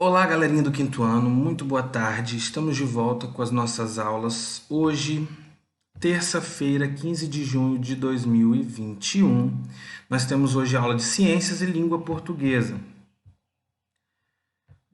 Olá, galerinha do quinto ano, muito boa tarde. Estamos de volta com as nossas aulas. Hoje, terça-feira, 15 de junho de 2021. Nós temos hoje aula de Ciências e Língua Portuguesa.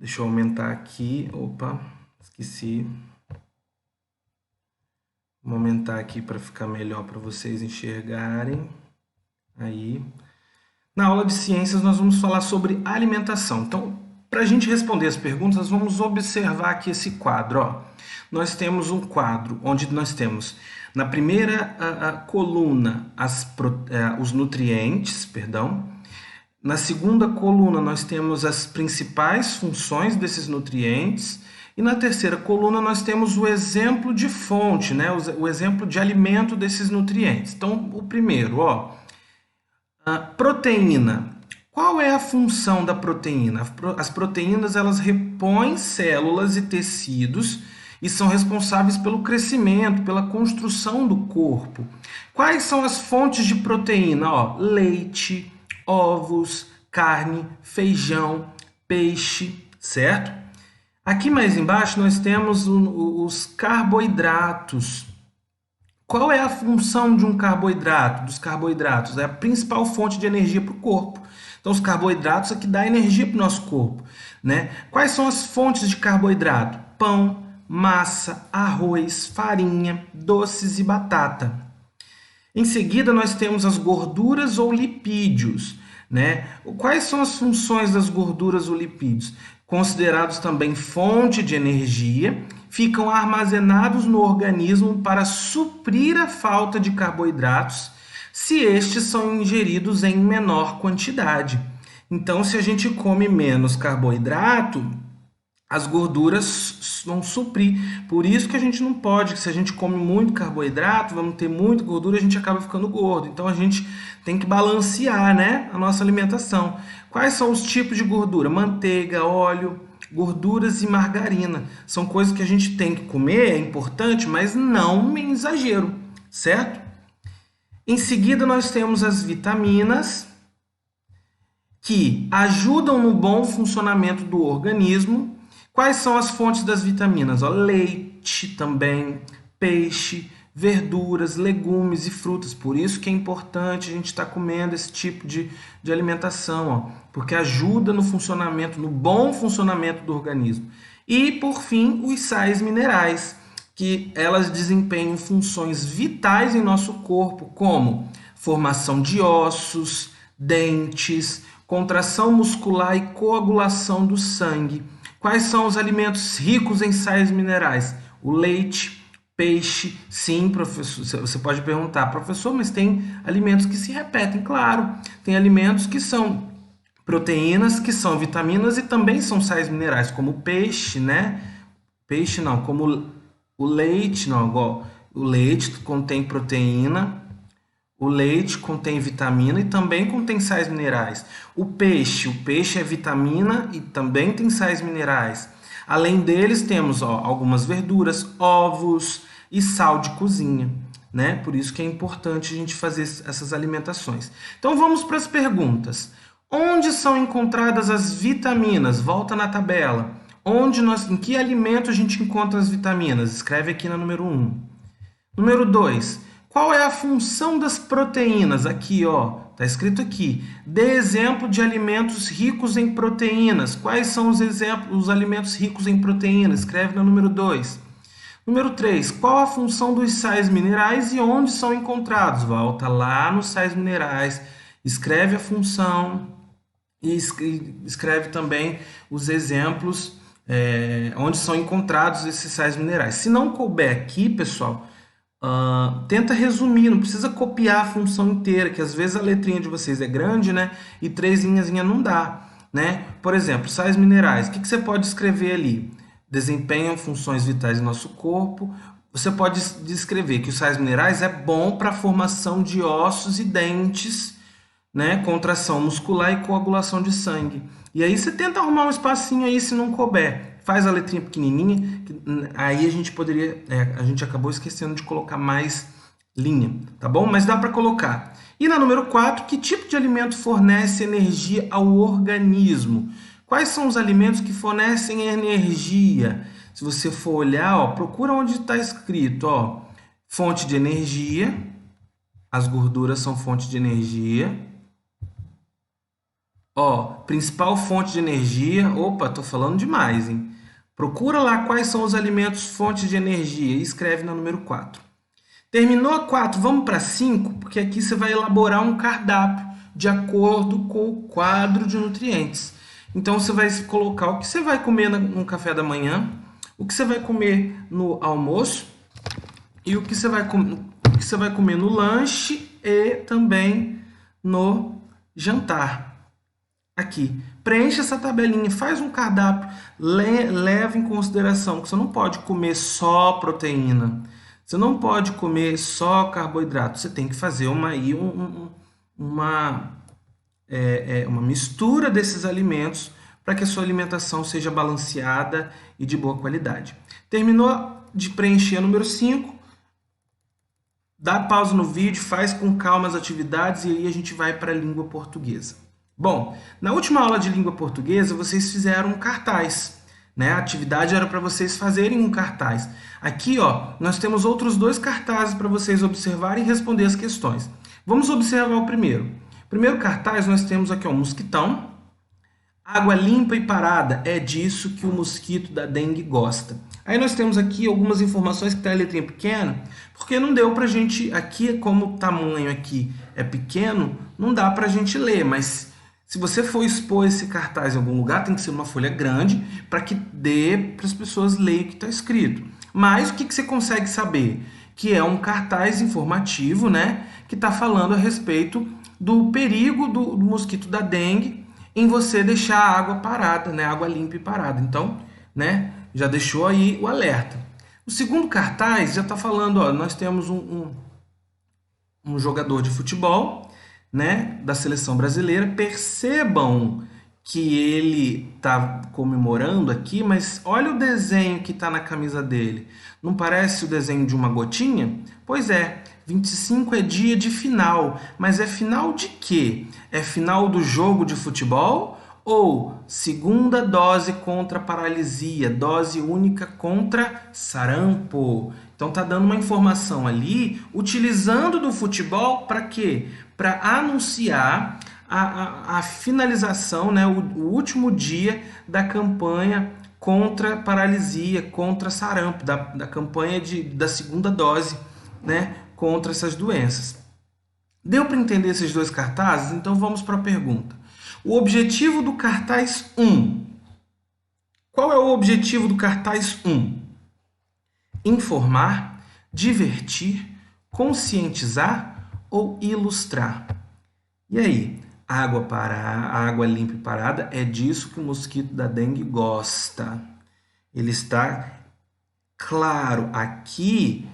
Deixa eu aumentar aqui. Opa, esqueci. Vou aumentar aqui para ficar melhor para vocês enxergarem. Aí. Na aula de ciências, nós vamos falar sobre alimentação. Então, para a gente responder as perguntas, nós vamos observar aqui esse quadro. Ó. Nós temos um quadro onde nós temos, na primeira coluna, os nutrientes, perdão. Na segunda coluna, nós temos as principais funções desses nutrientes. E na terceira coluna, nós temos o exemplo de fonte, né? O exemplo de alimento desses nutrientes. Então, o primeiro, ó. A proteína. Qual é a função da proteína? As proteínas elas repõem células e tecidos e são responsáveis pelo crescimento, pela construção do corpo. Quais são as fontes de proteína? Ó, leite, ovos, carne, feijão, peixe, certo? Aqui mais embaixo nós temos os carboidratos. Qual é a função de um carboidrato, dos carboidratos? É a principal fonte de energia para o corpo. Então, os carboidratos é que dá energia para o nosso corpo, né? Quais são as fontes de carboidrato? Pão, massa, arroz, farinha, doces e batata. Em seguida, nós temos as gorduras ou lipídios, né? Quais são as funções das gorduras ou lipídios? Considerados também fonte de energia, ficam armazenados no organismo para suprir a falta de carboidratos, se estes são ingeridos em menor quantidade. Então, se a gente come menos carboidrato, as gorduras vão suprir. Por isso que a gente não pode, se a gente come muito carboidrato, vamos ter muita gordura, a gente acaba ficando gordo. Então, a gente tem que balancear, né, a nossa alimentação. Quais são os tipos de gordura? Manteiga, óleo, gorduras e margarina. São coisas que a gente tem que comer, é importante, mas não em exagero, certo? Em seguida, nós temos as vitaminas, que ajudam no bom funcionamento do organismo. Quais são as fontes das vitaminas? Ó, leite também, peixe, verduras, legumes e frutas. Por isso que é importante a gente estar comendo esse tipo de alimentação, ó, porque ajuda no funcionamento, no bom funcionamento do organismo. E, por fim, os sais minerais, que elas desempenham funções vitais em nosso corpo, como formação de ossos, dentes, contração muscular e coagulação do sangue. Quais são os alimentos ricos em sais minerais? O leite, peixe, sim, professor. Você pode perguntar, professor, mas tem alimentos que se repetem? Claro, tem alimentos que são proteínas, que são vitaminas e também são sais minerais, como o peixe, né? Peixe não, como o leite, não, igual. O leite contém proteína, o leite contém vitamina e também contém sais minerais. O peixe é vitamina e também tem sais minerais. Além deles, temos algumas verduras, ovos e sal de cozinha, né? Por isso que é importante a gente fazer essas alimentações. Então vamos para as perguntas. Onde são encontradas as vitaminas? Volta na tabela. Em que alimento a gente encontra as vitaminas? Escreve aqui na número 1. Número 2. Qual é a função das proteínas? Aqui, ó, tá escrito aqui. Dê exemplo de alimentos ricos em proteínas. Quais são os exemplos, os alimentos ricos em proteínas? Escreve na número 2. Número 3. Qual a função dos sais minerais e onde são encontrados? Volta lá nos sais minerais. Escreve a função e escreve também os exemplos onde são encontrados esses sais minerais. Se não couber aqui, pessoal, tenta resumir, não precisa copiar a função inteira, que às vezes a letrinha de vocês é grande, né? E 3 linhas não dá, né? Por exemplo, sais minerais. O que você pode escrever ali? Desempenham funções vitais no nosso corpo. Você pode descrever que os sais minerais é bom para a formação de ossos e dentes, né? Contração muscular e coagulação de sangue. E aí você tenta arrumar um espacinho aí se não couber. Faz a letrinha pequenininha, aí a gente poderia... a gente acabou esquecendo de colocar mais linha, tá bom? Mas dá para colocar. E na número 4, que tipo de alimento fornece energia ao organismo? Quais são os alimentos que fornecem energia? Se você for olhar, ó, procura onde está escrito, ó, fonte de energia. As gorduras são fonte de energia. Ó, principal fonte de energia. Opa, tô falando demais, hein? Procura lá quais são os alimentos fonte de energia e escreve na número 4. Terminou a 4, vamos para 5, porque aqui você vai elaborar um cardápio de acordo com o quadro de nutrientes. Então você vai colocar o que você vai comer no café da manhã, o que você vai comer no almoço e o que você vai comer no lanche e também no jantar. Aqui, preencha essa tabelinha, faz um cardápio, leva em consideração que você não pode comer só proteína, você não pode comer só carboidrato, você tem que fazer uma mistura desses alimentos para que a sua alimentação seja balanceada e de boa qualidade. Terminou de preencher a número 5, dá pausa no vídeo, faz com calma as atividades e aí a gente vai para a língua portuguesa. Bom, na última aula de língua portuguesa, vocês fizeram um cartaz, né? A atividade era para vocês fazerem um cartaz. Aqui, ó, nós temos outros 2 cartazes para vocês observarem e responder as questões. Vamos observar o primeiro. Primeiro cartaz, nós temos aqui, ó, um mosquitão. Água limpa e parada, é disso que o mosquito da dengue gosta. Aí nós temos aqui algumas informações que está em letrinha pequena, porque não deu para a gente, aqui como o tamanho aqui é pequeno, não dá para a gente ler, mas se você for expor esse cartaz em algum lugar, tem que ser uma folha grande para que dê para as pessoas lerem o que está escrito. Mas o que você consegue saber? Que é um cartaz informativo, né? Que está falando a respeito do perigo do mosquito da dengue em você deixar a água parada, né? Água limpa e parada. Então, né? Já deixou aí o alerta. O segundo cartaz já está falando, ó, nós temos um jogador de futebol, né, da seleção brasileira. Percebam que ele está comemorando aqui, mas olha o desenho que está na camisa dele. Não parece o desenho de uma gotinha? Pois é, 25 é dia de final. Mas é final de quê? É final do jogo de futebol ou segunda dose contra paralisia, dose única contra sarampo? Então tá dando uma informação ali, utilizando do futebol para quê? Para anunciar a finalização, né, o último dia da campanha contra paralisia, contra sarampo, da campanha da segunda dose, né, contra essas doenças. Deu para entender esses 2 cartazes? Então vamos para a pergunta. O objetivo do cartaz 1. Qual é o objetivo do cartaz 1? Informar, divertir, conscientizar ou ilustrar? E aí? Água limpa e parada é disso que o mosquito da dengue gosta. Ele está claro. Aqui,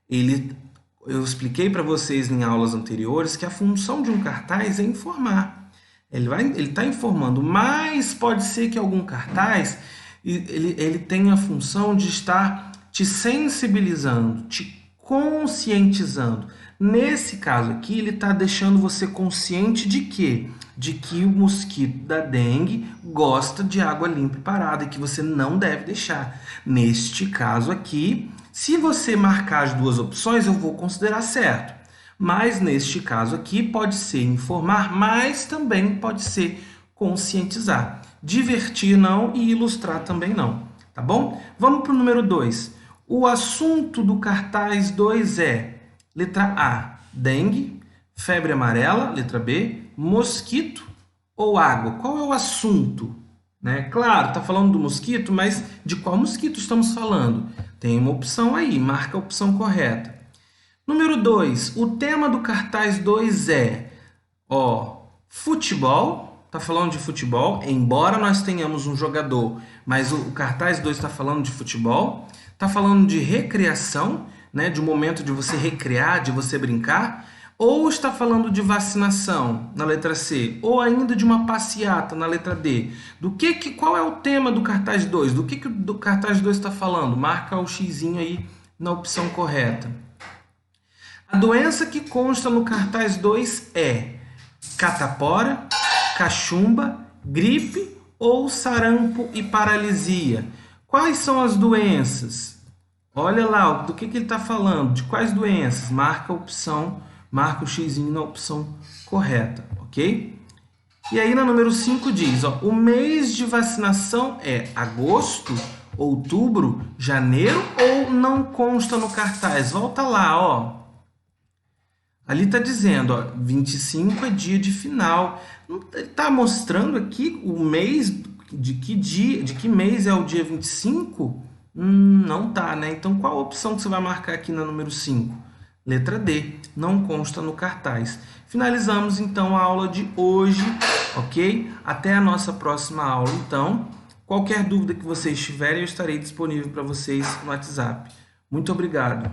eu expliquei para vocês em aulas anteriores que a função de um cartaz é informar. Ele está informando, mas pode ser que algum cartaz ele tenha a função de estar te sensibilizando, te conscientizando. Nesse caso aqui, ele está deixando você consciente de quê? De que o mosquito da dengue gosta de água limpa e parada e que você não deve deixar. Neste caso aqui, se você marcar as 2 opções, eu vou considerar certo. Mas neste caso aqui pode ser informar, mas também pode ser conscientizar. Divertir não e ilustrar também não, tá bom? Vamos para o número 2. O assunto do cartaz 2 é letra A, dengue, febre amarela, letra B, mosquito ou água. Qual é o assunto? Né? Claro, está falando do mosquito, mas de qual mosquito estamos falando? Tem uma opção aí, marca a opção correta. Número 2, o tema do cartaz 2 é futebol, está falando de futebol, embora nós tenhamos um jogador, mas o cartaz 2 está falando de futebol, está falando de recreação, né, de um momento de você recrear, de você brincar, ou está falando de vacinação, na letra C, ou ainda de uma passeata, na letra D. Qual é o tema do cartaz 2? Do que o cartaz 2 está falando? Marca o xizinho aí na opção correta. A doença que consta no cartaz 2 é catapora, cachumba, gripe ou sarampo e paralisia? Quais são as doenças? Olha lá, do que ele está falando, de quais doenças? Marca a opção, marca o xizinho na opção correta, ok? E aí na número 5 diz, ó, o mês de vacinação é agosto, outubro, janeiro ou não consta no cartaz? Volta lá, ó. Ali está dizendo, ó, 25 é dia de final. Está mostrando aqui o mês, de que dia, de que mês é o dia 25? Não tá, né? Então qual a opção que você vai marcar aqui na número 5? Letra D, não consta no cartaz. Finalizamos então a aula de hoje, ok? Até a nossa próxima aula, então. Qualquer dúvida que vocês tiverem, eu estarei disponível para vocês no WhatsApp. Muito obrigado.